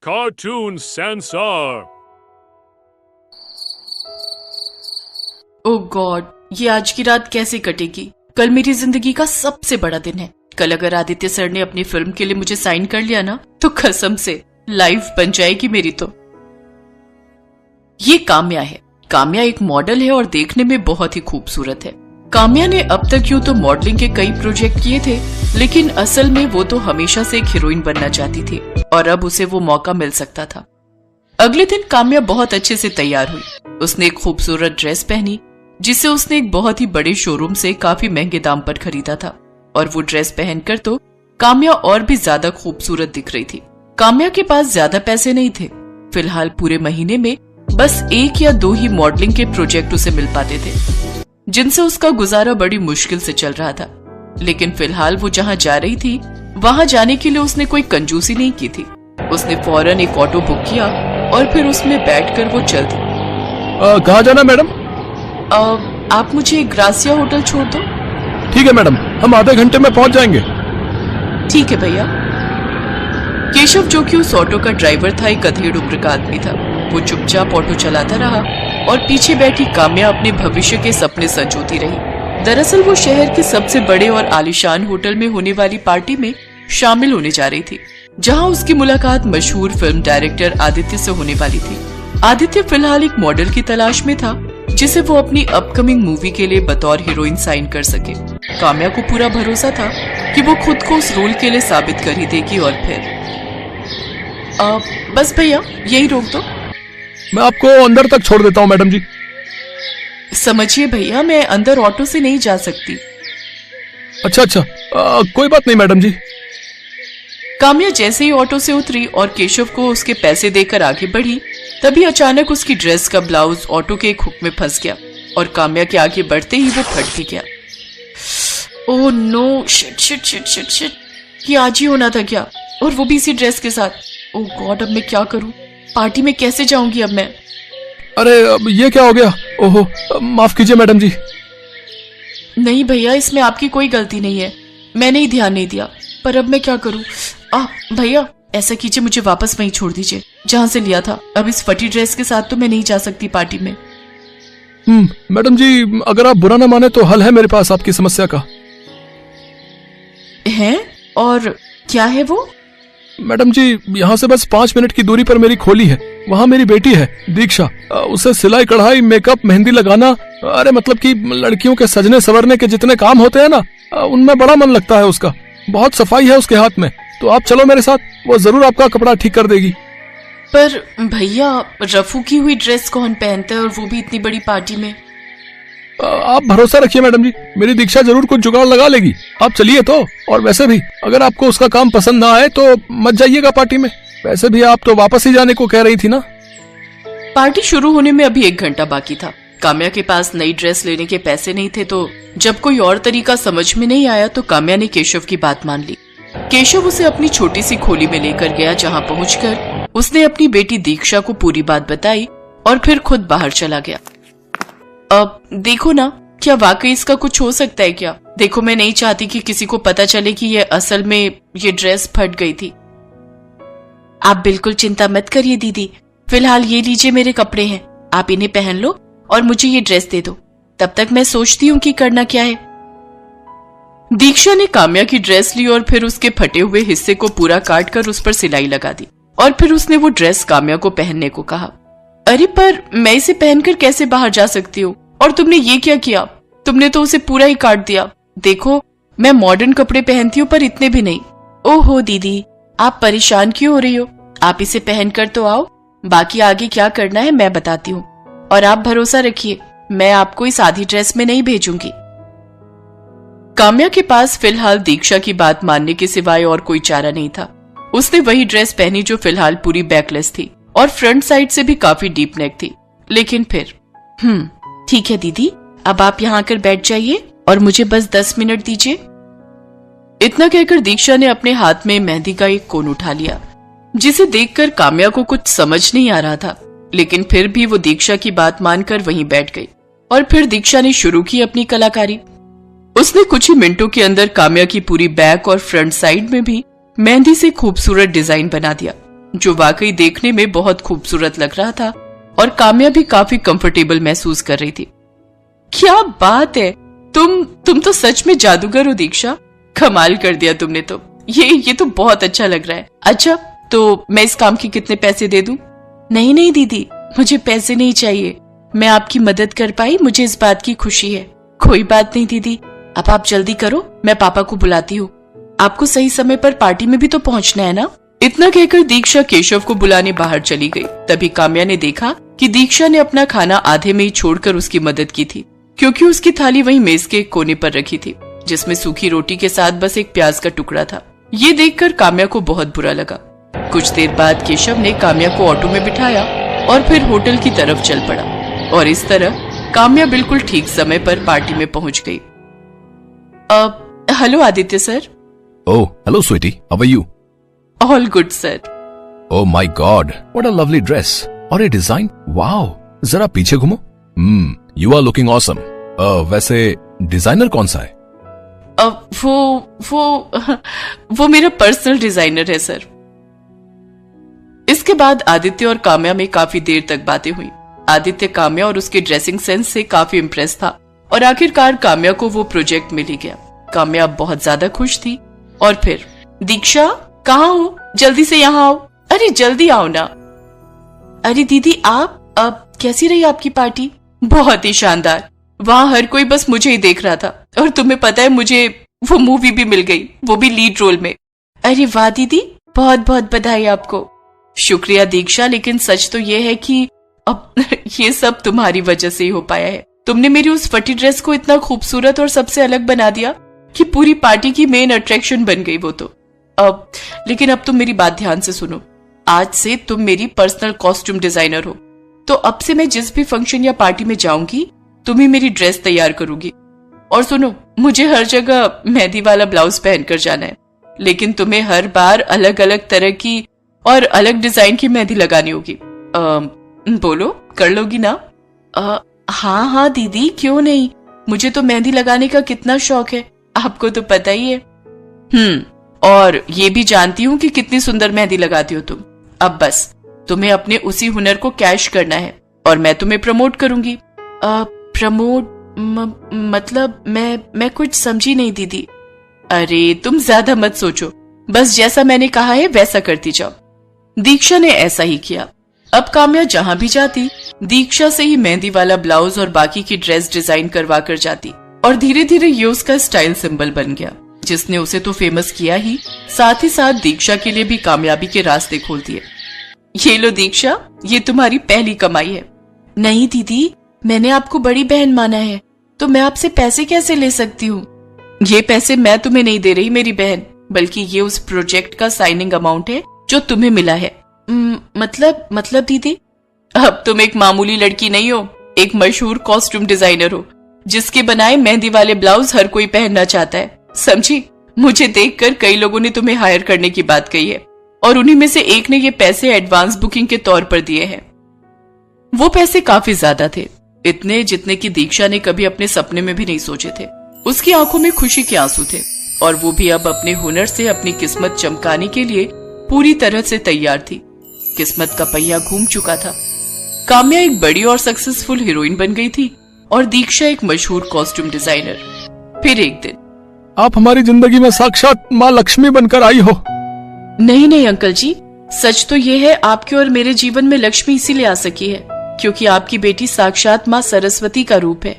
Cartoon Censor. ओह God, ये आज की रात कैसे कटेगी? कल मेरी जिंदगी का सबसे बड़ा दिन है। कल अगर आदित्य सर ने अपनी फिल्म के लिए मुझे साइन कर लिया ना, तो कसम से लाइफ बन जाएगी मेरी। तो ये काम्या है। काम्या एक मॉडल है और देखने में बहुत ही खूबसूरत है। काम्या ने अब तक यूं तो मॉडलिंग के कई प्रोजेक्ट किए थे, लेकिन असल में वो तो हमेशा से एक हीरोइन बनना चाहती थी और अब उसे वो मौका मिल सकता था। अगले दिन काम्या बहुत अच्छे से तैयार हुई। उसने एक खूबसूरत ड्रेस पहनी जिसे उसने एक बहुत ही बड़े शोरूम से काफी महंगे दाम पर खरीदा था, और वो ड्रेस पहनकर तो काम्या और भी ज्यादा खूबसूरत दिख रही थी। काम्या के पास ज्यादा पैसे नहीं थे। फिलहाल पूरे महीने में बस 1 या 2 ही मॉडलिंग के प्रोजेक्ट उसे मिल पाते थे, जिनसे उसका गुजारा बड़ी मुश्किल से चल रहा था। लेकिन फिलहाल वो जहाँ जा रही थी वहां जाने के लिए उसने कोई कंजूसी नहीं की थी। उसने फौरन एक ऑटो बुक किया और फिर उसमें बैठकर वो चल दी। कहाँ जाना मैडम? आप मुझे ग्रासिया होटल छोड़ दो। ठीक है मैडम, हम आधे घंटे में पहुंच जाएंगे। ठीक है भैया। केशव, जो कि उस ऑटो का ड्राइवर था, एक अधेड़ उम्र का आदमी था। वो चुपचाप ऑटो चलाता रहा और पीछे बैठी काम्या अपने भविष्य के सपने संजोती रही। दरअसल वो शहर के सबसे बड़े और आलीशान होटल में होने वाली पार्टी में शामिल होने जा रही थी, जहां उसकी मुलाकात मशहूर फिल्म डायरेक्टर आदित्य से होने वाली थी। आदित्य फिलहाल एक मॉडल की तलाश में था जिसे वो अपनी अपकमिंग मूवी के लिए बतौर हीरोइन साइन कर सके। काम्या को पूरा भरोसा था कि वो खुद को उस रोल के लिए साबित कर ही देगी। और फिर बस भैया, यही रोक दो। मैं आपको अंदर तक छोड़ देता हूँ मैडम जी। समझिए भैया, मैं अंदर ऑटो से नहीं जा सकती। अच्छा, कोई बात नहीं मैडम जी। काम्या जैसे ही ऑटो से उतरी और केशव को उसके पैसे देकर आगे बढ़ी, तभी अचानक उसकी ड्रेस का ब्लाउज ऑटो के एक हुक में फंस गया और काम्या के आगे बढ़ते ही वो फट भी गया। Oh no, shit shit shit shit shit, ये आज ही होना था क्या? और वो भी इसी ड्रेस के साथ। ओह गॉड, अब मैं क्या करूं? पार्टी में कैसे जाऊंगी अब मैं? अरे ये क्या हो गया? ओहो, माफ कीजिए मैडम जी। नहीं भैया, इसमें आपकी कोई गलती नहीं है। मैंने ही ध्यान नहीं दिया, पर अब मैं क्या करूं? भैया ऐसा कीजिए, मुझे वापस वहीं छोड़ दीजिए जहां से लिया था। अब इस फटी ड्रेस के साथ तो मैं नहीं जा सकती पार्टी में। मैडम जी, अगर आप बुरा ना माने तो हल है मेरे पास आपकी समस्या का। है? और क्या है वो? मैडम जी, यहाँ से बस 5 मिनट की दूरी पर मेरी खोली है। वहाँ मेरी बेटी है दीक्षा। उसे सिलाई कढ़ाई, मेकअप, मेहंदी लगाना, अरे मतलब कि लड़कियों के सजने संवरने के जितने काम होते हैं ना, उनमें बड़ा मन लगता है उसका। बहुत सफाई है उसके हाथ में। तो आप चलो मेरे साथ, वो जरूर आपका कपड़ा ठीक कर देगी। पर भैया, रफू की हुई ड्रेस कौन पहनता है, और वो भी इतनी बड़ी पार्टी में? आप भरोसा रखिए मैडम जी, मेरी दीक्षा जरूर कुछ जुगाड़ लगा लेगी। आप चलिए तो। और वैसे भी अगर आपको उसका काम पसंद ना आए तो मत जाइएगा पार्टी में। वैसे भी आप तो वापस ही जाने को कह रही थी ना। पार्टी शुरू होने में अभी 1 घंटा बाकी था। काम्या के पास नई ड्रेस लेने के पैसे नहीं थे, तो जब कोई और तरीका समझ में नहीं आया तो काम्या ने केशव की बात मान ली। केशव उसे अपनी छोटी सी खोली में लेकर गया, जहाँ पहुंचकर उसने अपनी बेटी दीक्षा को पूरी बात बताई और फिर खुद बाहर चला गया। अब देखो ना, क्या वाकई इसका कुछ हो सकता है क्या? देखो, मैं नहीं चाहती कि किसी को पता चले कि ये असल में ये ड्रेस फट गई थी। आप बिल्कुल चिंता मत करिए दीदी। फिलहाल ये लीजिए, मेरे कपड़े हैं, आप इन्हें पहन लो और मुझे ये ड्रेस दे दो। तब तक मैं सोचती हूँ कि करना क्या है। दीक्षा ने काम्या की ड्रेस ली और फिर उसके फटे हुए हिस्से को पूरा काट कर उस पर सिलाई लगा दी, और फिर उसने वो ड्रेस काम्या को पहनने को कहा। अरे पर मैं इसे पहनकर कैसे बाहर जा सकती हूँ? और तुमने ये क्या किया? तुमने तो उसे पूरा ही काट दिया। देखो, मैं मॉडर्न कपड़े पहनती हूँ, पर इतने भी नहीं। ओहो दीदी, आप परेशान क्यों हो रही हो? आप इसे पहनकर तो आओ, बाकी आगे क्या करना है मैं बताती हूँ। और आप भरोसा रखिए, मैं आपको इस आधी ड्रेस में नहीं भेजूंगी। काम्या के पास फिलहाल दीक्षा की बात मानने के सिवाय और कोई चारा नहीं था। उसने वही ड्रेस पहनी जो फिलहाल पूरी बैकलेस थी और फ्रंट साइड से भी काफी डीप नेक थी। लेकिन फिर ठीक है दीदी, अब आप यहाँ आकर बैठ जाइए और मुझे बस 10 मिनट दीजिए। इतना कहकर दीक्षा ने अपने हाथ में मेहंदी का एक कोन उठा लिया, जिसे देखकर काम्या को कुछ समझ नहीं आ रहा था। लेकिन फिर भी वो दीक्षा की बात मानकर वहीं बैठ गई और फिर दीक्षा ने शुरू की अपनी कलाकारी। उसने कुछ ही मिनटों के अंदर काम्या की पूरी बैक और फ्रंट साइड में भी मेहंदी से खूबसूरत डिजाइन बना दिया, जो वाकई देखने में बहुत खूबसूरत लग रहा था और काम्या भी काफी कंफर्टेबल महसूस कर रही थी। क्या बात है, तुम तो सच में जादूगर हो दीक्षा, कमाल कर दिया तुमने तो। ये तो बहुत अच्छा लग रहा है। अच्छा, तो मैं इस काम के कितने पैसे दे दूं? नहीं दीदी, मुझे पैसे नहीं चाहिए। मैं आपकी मदद कर पाई, मुझे इस बात की खुशी है। कोई बात नहीं दीदी, अब आप जल्दी करो, मैं पापा को बुलाती हूँ। आपको सही समय पर पार्टी में भी तो पहुँचना है ना। इतना कहकर दीक्षा केशव को बुलाने बाहर चली गई। तभी काम्या ने देखा कि दीक्षा ने अपना खाना आधे में ही छोड़कर उसकी मदद की थी, क्योंकि उसकी थाली वहीं मेज के कोने पर रखी थी, जिसमें सूखी रोटी के साथ बस एक प्याज का टुकड़ा था। ये देखकर काम्या को बहुत बुरा लगा। कुछ देर बाद केशव ने काम्या को ऑटो में बिठाया और फिर होटल की तरफ चल पड़ा, और इस तरह काम्या बिल्कुल ठीक समय पर पार्टी में पहुंच गई। Hello Aditya sir. Oh, hello sweetie, how are you? All good sir. Oh my god, what a lovely dress और ये डिजाइन, वाओ। जरा पीछे घूमो। You are looking awesome. वैसे डिजाइनर कौन सा है? वो मेरा पर्सनल डिजाइनर है सर। इसके बाद आदित्य और काम्या में काफी देर तक बातें हुई। आदित्य काम्या और उसके ड्रेसिंग सेंस से काफी इम्प्रेस था और आखिरकार काम्या को वो प्रोजेक्ट मिल ही गया। काम्या अब बहुत ज्यादा खुश थी। और फिर, दीक्षा कहाँ हो? जल्दी से यहाँ आओ। अरे जल्दी आओ ना। अरे दीदी आप, अब कैसी रही आपकी पार्टी? बहुत ही शानदार। वहाँ हर कोई बस मुझे ही देख रहा था, और तुम्हें पता है मुझे वो मूवी भी मिल गई, वो भी लीड रोल में। अरे वाह दीदी, बहुत बहुत बधाई आपको। शुक्रिया दीक्षा, लेकिन सच तो ये है कि अब ये सब तुम्हारी वजह से ही हो पाया है। तुमने मेरी उस फटी ड्रेस को इतना खूबसूरत और सबसे अलग बना दिया कि पूरी पार्टी की मेन अट्रैक्शन बन गई वो तो। लेकिन अब तुम मेरी बात ध्यान से सुनो। आज से तुम मेरी पर्सनल कॉस्ट्यूम डिजाइनर हो, तो अब से मैं जिस भी फंक्शन या पार्टी में जाऊंगी तुम ही मेरी ड्रेस तैयार करोगी। और सुनो, मुझे हर जगह मेहंदी वाला ब्लाउज पहनकर जाना है, लेकिन तुम्हें हर बार अलग अलग तरह की और अलग डिजाइन की मेहंदी लगानी होगी। बोलो, कर लोगी ना? हाँ दीदी, क्यों नहीं। मुझे तो मेहंदी लगाने का कितना शौक है, आपको तो पता ही है। और ये भी जानती हूँ कि कितनी सुंदर मेहंदी लगाती हो तुम। अब बस तुम्हें अपने उसी हुनर को कैश करना है और मैं तुम्हें प्रमोट करूंगी। प्रमोट मतलब मैं कुछ समझी नहीं दीदी। अरे तुम ज्यादा मत सोचो, बस जैसा मैंने कहा है वैसा करती जाओ। दीक्षा ने ऐसा ही किया। अब काम्या जहां भी जाती दीक्षा से ही मेहंदी वाला ब्लाउज और बाकी की ड्रेस डिजाइन करवा कर जाती, और धीरे धीरे ये उसका स्टाइल सिंबल बन गया, जिसने उसे तो फेमस किया ही, साथ ही साथ दीक्षा के लिए भी कामयाबी के रास्ते खोल दिए। ये लो दीक्षा, ये तुम्हारी पहली कमाई है। नहीं दीदी, मैंने आपको बड़ी बहन माना है, तो मैं आपसे पैसे कैसे ले सकती हूँ? ये पैसे मैं तुम्हें नहीं दे रही मेरी बहन, बल्कि ये उस प्रोजेक्ट का साइनिंग अमाउंट है जो तुम्हें मिला है। मतलब दीदी, अब तुम एक मामूली लड़की नहीं हो, एक मशहूर कॉस्ट्यूम डिजाइनर हो, जिसके बनाए मेहंदी वाले ब्लाउज हर कोई पहनना चाहता है, समझी? मुझे देखकर कई लोगों ने तुम्हें हायर करने की बात कही है, और उन्हीं में से एक ने ये पैसे एडवांस बुकिंग के तौर पर दिए हैं। वो पैसे काफी ज्यादा थे, इतने जितने की दीक्षा ने कभी अपने सपने में भी नहीं सोचे थे। उसकी आंखों में खुशी के आंसू थे, और वो भी अब अपने हुनर से अपनी किस्मत चमकाने के लिए पूरी तरह से तैयार थी। किस्मत का पहिया घूम चुका था। काम्या एक बड़ी और सक्सेसफुल हीरोइन बन गई थी, और दीक्षा एक मशहूर कॉस्ट्यूम डिजाइनर। फिर एक दिन, आप हमारी जिंदगी में साक्षात माँ लक्ष्मी बनकर आई हो। नहीं अंकल जी, सच तो ये है, आपके और मेरे जीवन में लक्ष्मी इसीलिए आ सकी है क्योंकि आपकी बेटी साक्षात माँ सरस्वती का रूप है।